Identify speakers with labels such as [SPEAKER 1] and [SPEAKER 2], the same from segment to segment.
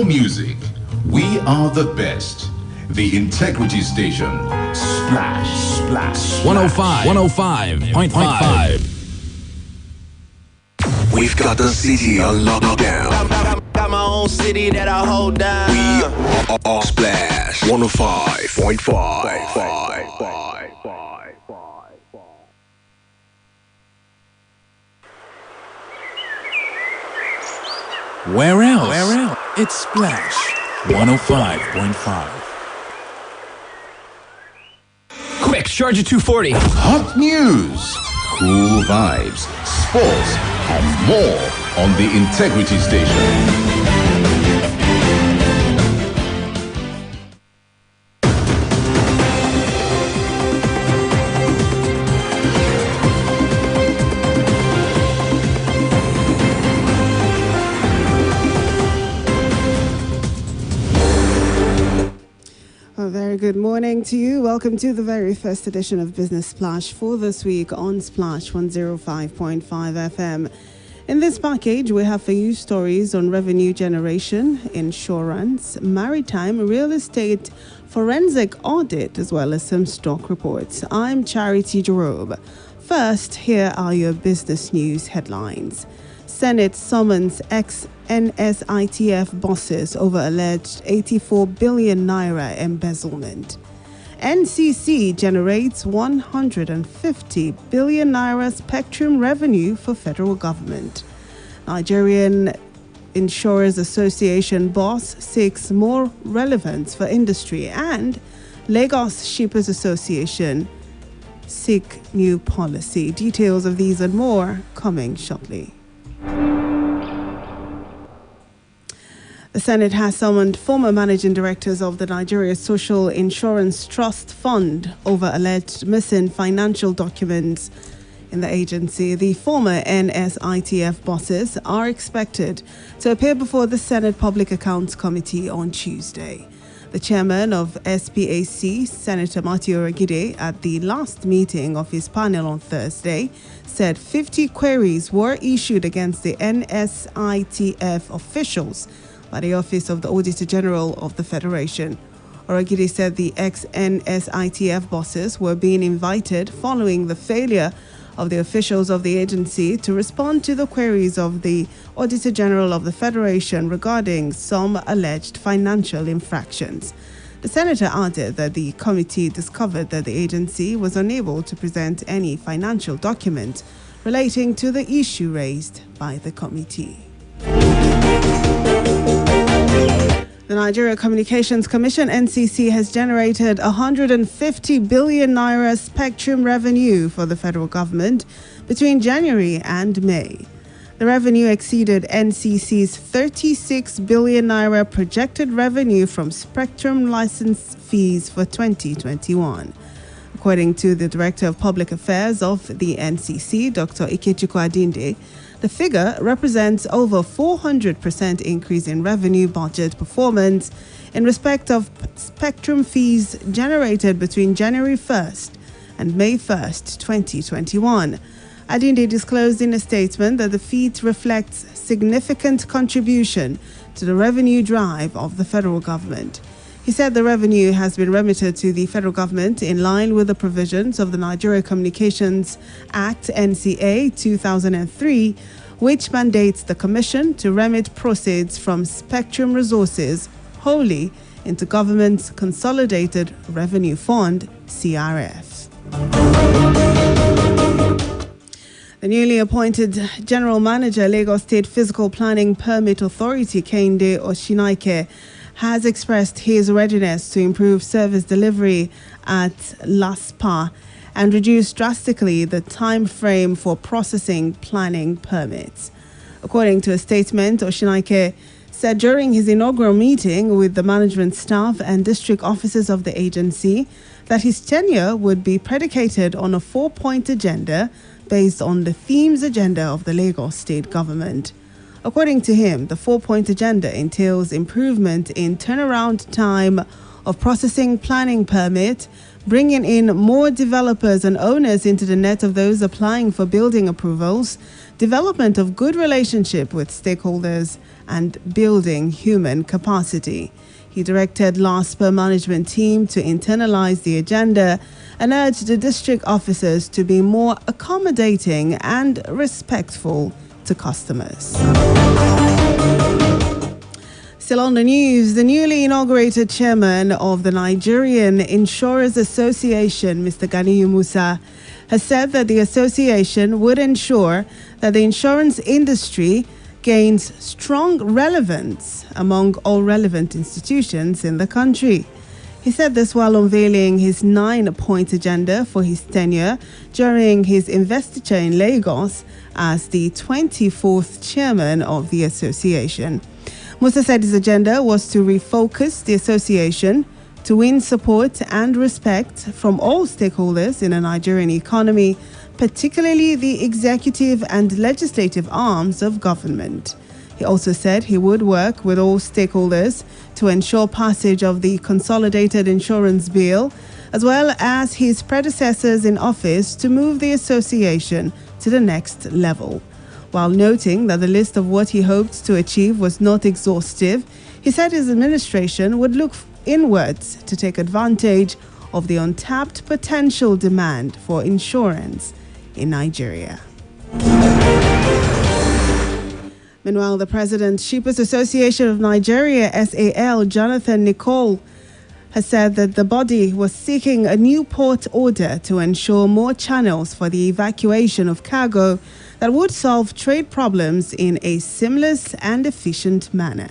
[SPEAKER 1] Music. We are the best. The Integrity Station. Splash, splash, splash.
[SPEAKER 2] 105.5.
[SPEAKER 3] We've got the city on lockdown.
[SPEAKER 4] Got my own city that I hold down.
[SPEAKER 3] We are Splash 105.5.
[SPEAKER 2] Where else? It's Splash 105.5.
[SPEAKER 5] Quick, charge at 240.
[SPEAKER 1] Hot news, cool vibes, sports, and more on the Integrity Station.
[SPEAKER 6] A very good morning to you. Welcome to the very first edition of Business Splash for this week on Splash 105.5 FM. In this package, we have for you stories on revenue generation, insurance, maritime, real estate, forensic audit, as well as some stock reports. I'm Charity Jerome. First, here are your business news headlines. Senate summons ex-NSITF bosses over alleged 84 billion naira embezzlement. NCC generates 150 billion naira spectrum revenue for federal government. Nigerian Insurers Association boss seeks more relevance for industry, and Lagos Shippers Association seek new policy. Details of these and more coming shortly. The Senate has summoned former managing directors of the Nigeria Social Insurance Trust Fund over alleged missing financial documents in the agency. The former NSITF bosses are expected to appear before the Senate Public Accounts Committee on Tuesday. The chairman of SPAC, Senator Matthew Oragide, at the last meeting of his panel on Thursday, said 50 queries were issued against the NSITF officials by the Office of the Auditor General of the Federation. Oragide said the ex-NSITF bosses were being invited following the failure of the officials of the agency to respond to the queries of the Auditor General of the Federation regarding some alleged financial infractions. The senator added that the committee discovered that the agency was unable to present any financial document relating to the issue raised by the committee. The Nigeria Communications Commission, NCC, has generated 150 billion naira spectrum revenue for the federal government between January and May. The revenue exceeded NCC's 36 billion naira projected revenue from spectrum license fees for 2021. According to the Director of Public Affairs of the NCC, Dr. Ikechukwu Adinde, the figure represents over 400% increase in revenue budget performance in respect of spectrum fees generated between January 1st and May 1st, 2021. Adinde disclosed in a statement that the feat reflects significant contribution to the revenue drive of the federal government. He said the revenue has been remitted to the federal government in line with the provisions of the Nigeria Communications Act (NCA) 2003, which mandates the Commission to remit proceeds from spectrum resources wholly into government's Consolidated Revenue Fund (CRF). The newly appointed General Manager, Lagos State Physical Planning Permit Authority, Kehinde Oshinaike, has expressed his readiness to improve service delivery at LASPA and reduce drastically the time frame for processing planning permits. According to a statement, Oshinaike said during his inaugural meeting with the management staff and district officers of the agency that his tenure would be predicated on a 4-point agenda based on the themes agenda of the Lagos state government. According to him, the 4-point agenda entails improvement in turnaround time of processing planning permit, bringing in more developers and owners into the net of those applying for building approvals, development of good relationship with stakeholders, and building human capacity. He directed LASPA management team to internalize the agenda and urged the district officers to be more accommodating and respectful to customers. Still on the news, the newly inaugurated chairman of the Nigerian Insurers Association, Mr. Ganiyu Musa, has said that the association would ensure that the insurance industry gains strong relevance among all relevant institutions in the country. He said this while unveiling his 9-point agenda for his tenure during his investiture in Lagos as the 24th chairman of the association. Musa said his agenda was to refocus the association to win support and respect from all stakeholders in the Nigerian economy, particularly the executive and legislative arms of government. He also said he would work with all stakeholders to ensure passage of the Consolidated Insurance Bill, as well as his predecessors in office to move the association to the next level. While noting that the list of what he hoped to achieve was not exhaustive, he said his administration would look inwards to take advantage of the untapped potential demand for insurance in Nigeria. Meanwhile, the President, Shippers Association of Nigeria, SAL, Jonathan Nicole, has said that the body was seeking a new port order to ensure more channels for the evacuation of cargo that would solve trade problems in a seamless and efficient manner.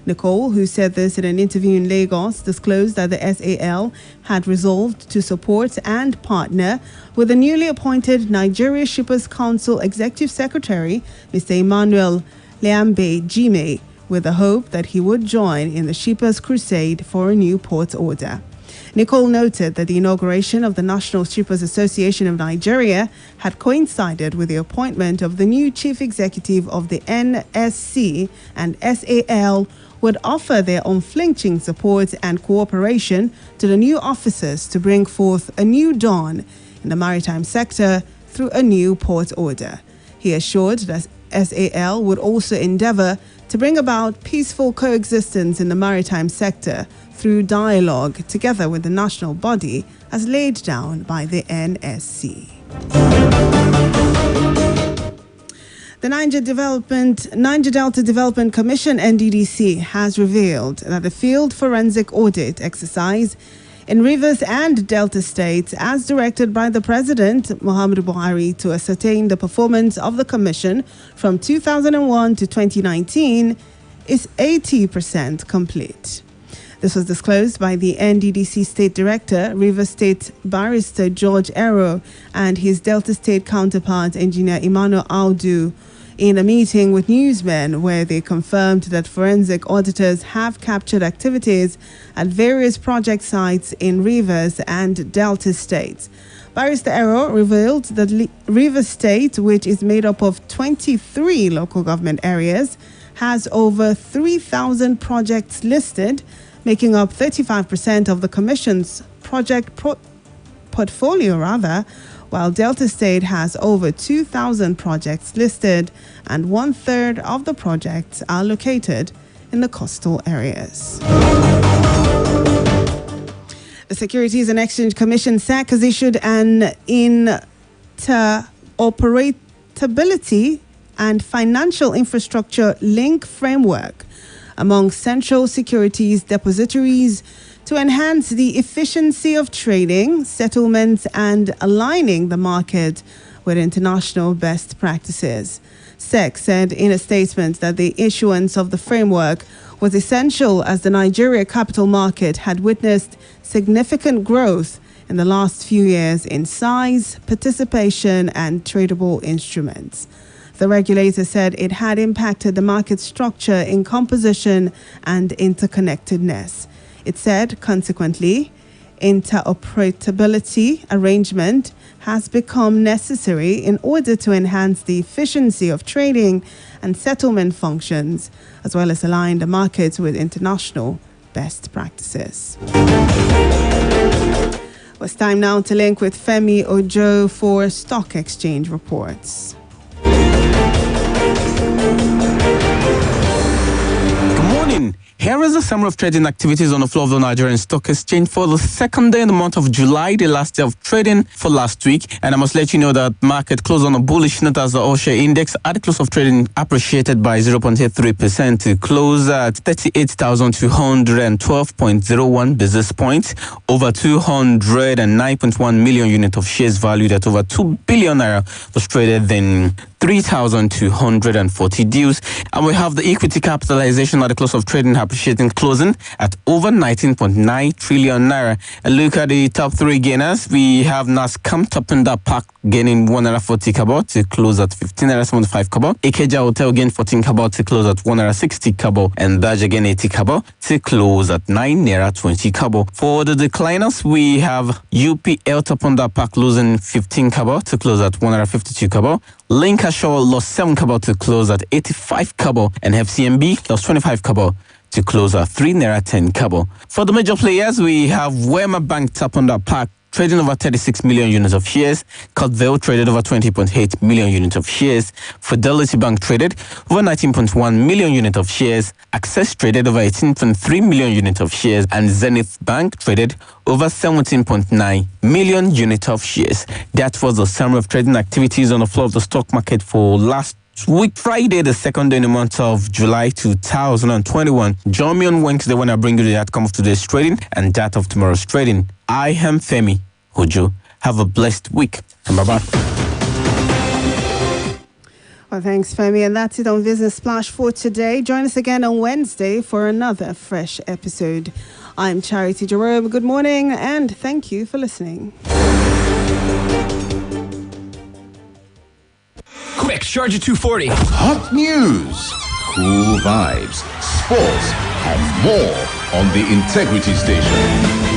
[SPEAKER 6] Nicole, who said this in an interview in Lagos, disclosed that the SAL had resolved to support and partner with the newly appointed Nigeria Shippers Council Executive Secretary, Mr. Emmanuel Leambe Jime, with the hope that he would join in the Shippers' crusade for a new port order. Nicole noted that the inauguration of the National Shippers Association of Nigeria had coincided with the appointment of the new chief executive of the NSC, and SAL would offer their unflinching support and cooperation to the new officers to bring forth a new dawn in the maritime sector through a new port order. He assured that SAL would also endeavor to bring about peaceful coexistence in the maritime sector through dialogue together with the national body as laid down by the NSC. The Niger Delta Development Commission, NDDC, has revealed that the field forensic audit exercise in Rivers and Delta states, as directed by the President, Muhammadu Buhari, to ascertain the performance of the Commission from 2001 to 2019, is 80% complete. This was disclosed by the NDDC State Director, Rivers State Barrister George Ero, and his Delta State counterpart, Engineer Emmanuel Audu, in a meeting with newsmen where they confirmed that forensic auditors have captured activities at various project sites in Rivers and Delta states. Barrister Ero revealed that Rivers State, which is made up of 23 local government areas, has over 3,000 projects listed, making up 35% of the Commission's project portfolio, while Delta State has over 2,000 projects listed, and 1/3 of the projects are located in the coastal areas. The Securities and Exchange Commission, SEC, has issued an interoperability and financial infrastructure link framework among central securities depositories to enhance the efficiency of trading, settlements, and aligning the market with international best practices. SEC said in a statement that the issuance of the framework was essential as the Nigeria capital market had witnessed significant growth in the last few years in size, participation, and tradable instruments. The regulator said it had impacted the market structure in composition and interconnectedness. It said, consequently, interoperability arrangement has become necessary in order to enhance the efficiency of trading and settlement functions, as well as align the market with international best practices. Well, it's time now to link with Femi Ojo for stock exchange reports.
[SPEAKER 7] Good morning. Here is a summary of trading activities on the floor of the Nigerian Stock Exchange for the second day in the month of July, the last day of trading for last week. And I must let you know that market closed on a bullish note as the all-share index at the close of trading appreciated by 0.83% to close at 38,212.01 basis points. Over 209.1 million units of shares valued at over 2 billion naira was traded in 3,240 deals. And we have the equity capitalization at the close of trading appreciating, closing at over 19.9 trillion naira. And look at the top three gainers. We have NASCAM topping that pack, gaining 140 kobo to close at 15.75 kobo. Ikeja Hotel gained 14 kobo to close at 160 kobo. And Daj again 80 kobo to close at 9.20 kobo. For the decliners, we have UPL topping that pack, losing 15 kobo to close at 152 kobo. Lancashire lost 7 kobo to close at 85 kobo, and FCMB lost 25 kobo to close at 3.10 kobo. For the major players, we have Wema Bank top on the pack, trading over 36 million units of shares. Cotvale traded over 20.8 million units of shares. Fidelity Bank traded over 19.1 million units of shares. Access traded over 18.3 million units of shares. And Zenith Bank traded over 17.9 million units of shares. That was the summary of trading activities on the floor of the stock market for last week, Friday, the second day in the month of July 2021. Join me on Wednesday when I bring you the outcome of today's trading and that of tomorrow's trading. I am Femi Ojo. Have a blessed week and bye-bye.
[SPEAKER 6] Well, thanks, Femi. And that's it on Business Splash for today. Join us again on Wednesday for another fresh episode. I'm Charity Jerome. Good morning and thank you for listening.
[SPEAKER 5] Quick, Charger 240.
[SPEAKER 1] Hot news, cool vibes, sports, and more on the Integrity Station.